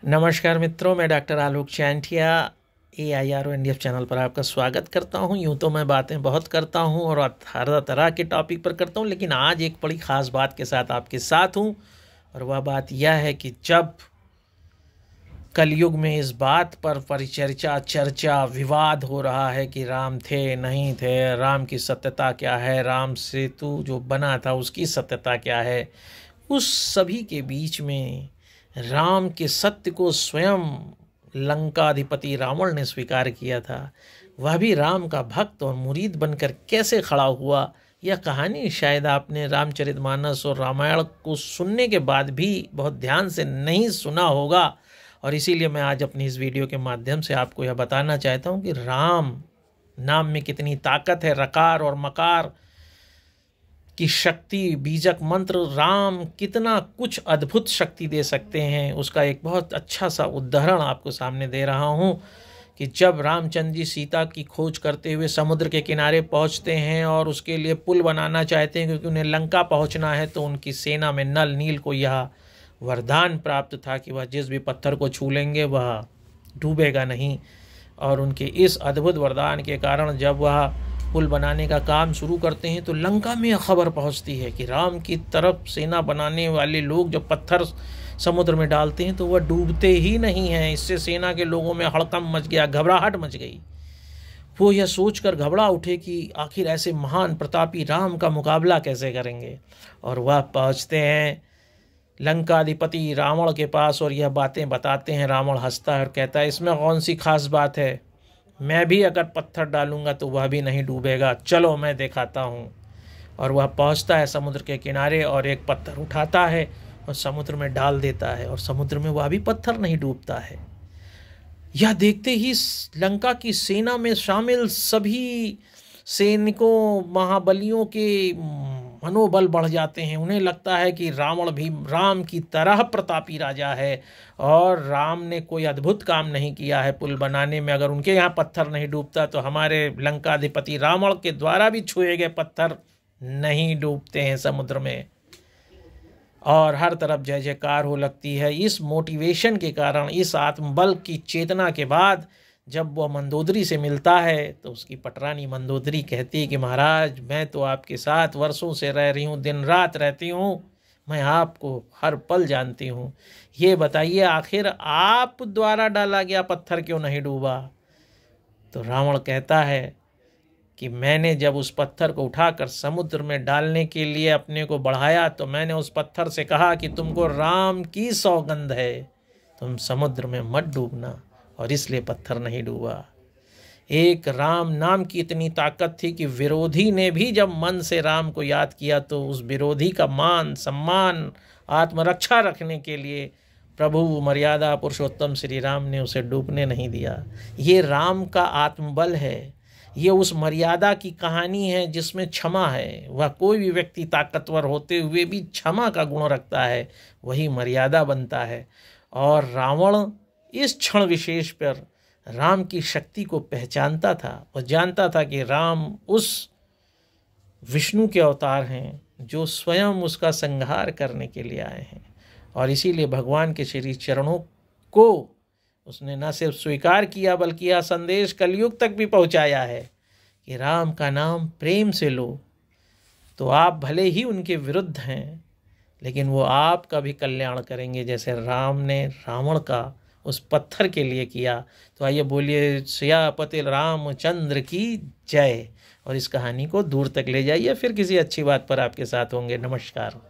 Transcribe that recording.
नमस्कार मित्रों, मैं डॉक्टर आलोक चांटिया AIRO NDF चैनल पर आपका स्वागत करता हूं। यूं तो मैं बातें बहुत करता हूं और हर तरह के टॉपिक पर करता हूं, लेकिन आज एक बड़ी ख़ास बात के साथ आपके साथ हूं। और वह बात यह है कि जब कलयुग में इस बात पर परिचर्चा चर्चा विवाद हो रहा है कि राम थे नहीं थे, राम की सत्यता क्या है, राम सेतु जो बना था उसकी सत्यता क्या है, उस सभी के बीच में राम के सत्य को स्वयं लंकाधिपति रावण ने स्वीकार किया था। वह भी राम का भक्त और मुरीद बनकर कैसे खड़ा हुआ, यह कहानी शायद आपने रामचरितमानस और रामायण को सुनने के बाद भी बहुत ध्यान से नहीं सुना होगा। और इसीलिए मैं आज अपनी इस वीडियो के माध्यम से आपको यह बताना चाहता हूँ कि राम नाम में कितनी ताकत है। रकार और मकार की शक्ति, बीजक मंत्र, राम कितना कुछ अद्भुत शक्ति दे सकते हैं, उसका एक बहुत अच्छा सा उदाहरण आपको सामने दे रहा हूँ कि जब रामचंद्र जी सीता की खोज करते हुए समुद्र के किनारे पहुँचते हैं और उसके लिए पुल बनाना चाहते हैं क्योंकि उन्हें लंका पहुँचना है, तो उनकी सेना में नल नील को यह वरदान प्राप्त था कि वह जिस भी पत्थर को छू लेंगे वह डूबेगा नहीं। और उनके इस अद्भुत वरदान के कारण जब वह पुल बनाने का काम शुरू करते हैं तो लंका में यह खबर पहुंचती है कि राम की तरफ सेना बनाने वाले लोग जब पत्थर समुद्र में डालते हैं तो वह डूबते ही नहीं हैं। इससे सेना के लोगों में हड़कंप मच गया, घबराहट मच गई। वो यह सोचकर घबरा उठे कि आखिर ऐसे महान प्रतापी राम का मुकाबला कैसे करेंगे। और वह पहुंचते हैं लंकाधिपति रावण के पास और यह बातें बताते हैं। रावण हंसता है और कहता है, इसमें कौन सी खास बात है, मैं भी अगर पत्थर डालूंगा तो वह भी नहीं डूबेगा, चलो मैं दिखाता हूँ। और वह पहुँचता है समुद्र के किनारे और एक पत्थर उठाता है और समुद्र में डाल देता है और समुद्र में वह भी पत्थर नहीं डूबता है। यह देखते ही लंका की सेना में शामिल सभी सैनिकों, महाबलियों के मनोबल बढ़ जाते हैं। उन्हें लगता है कि रावण भी राम की तरह प्रतापी राजा है और राम ने कोई अद्भुत काम नहीं किया है पुल बनाने में। अगर उनके यहाँ पत्थर नहीं डूबता तो हमारे लंकाधिपति रावण के द्वारा भी छुए गए पत्थर नहीं डूबते हैं समुद्र में। और हर तरफ जय जयकार हो लगती है। इस मोटिवेशन के कारण, इस आत्मबल की चेतना के बाद जब वह मंदोदरी से मिलता है तो उसकी पटरानी मंदोदरी कहती है कि महाराज, मैं तो आपके साथ वर्षों से रह रही हूँ, दिन रात रहती हूँ, मैं आपको हर पल जानती हूँ। ये बताइए आखिर आप द्वारा डाला गया पत्थर क्यों नहीं डूबा। तो रावण कहता है कि मैंने जब उस पत्थर को उठाकर समुद्र में डालने के लिए अपने को बढ़ाया तो मैंने उस पत्थर से कहा कि तुमको राम की सौगंध है, तुम समुद्र में मत डूबना, और इसलिए पत्थर नहीं डूबा। एक राम नाम की इतनी ताकत थी कि विरोधी ने भी जब मन से राम को याद किया तो उस विरोधी का मान सम्मान, आत्मरक्षा रखने के लिए प्रभु मर्यादा पुरुषोत्तम श्री राम ने उसे डूबने नहीं दिया। ये राम का आत्मबल है, ये उस मर्यादा की कहानी है जिसमें क्षमा है। वह कोई भी व्यक्ति ताकतवर होते हुए भी क्षमा का गुण रखता है, वही मर्यादा बनता है। और रावण इस क्षण विशेष पर राम की शक्ति को पहचानता था और जानता था कि राम उस विष्णु के अवतार हैं जो स्वयं उसका संहार करने के लिए आए हैं। और इसीलिए भगवान के श्री चरणों को उसने न सिर्फ स्वीकार किया बल्कि यह संदेश कलयुग तक भी पहुंचाया है कि राम का नाम प्रेम से लो तो आप भले ही उनके विरुद्ध हैं लेकिन वो आपका भी कल्याण करेंगे, जैसे राम ने रावण का उस पत्थर के लिए किया। तो आइए बोलिए सियापति रामचंद्र की जय। और इस कहानी को दूर तक ले जाइए, फिर किसी अच्छी बात पर आपके साथ होंगे। नमस्कार।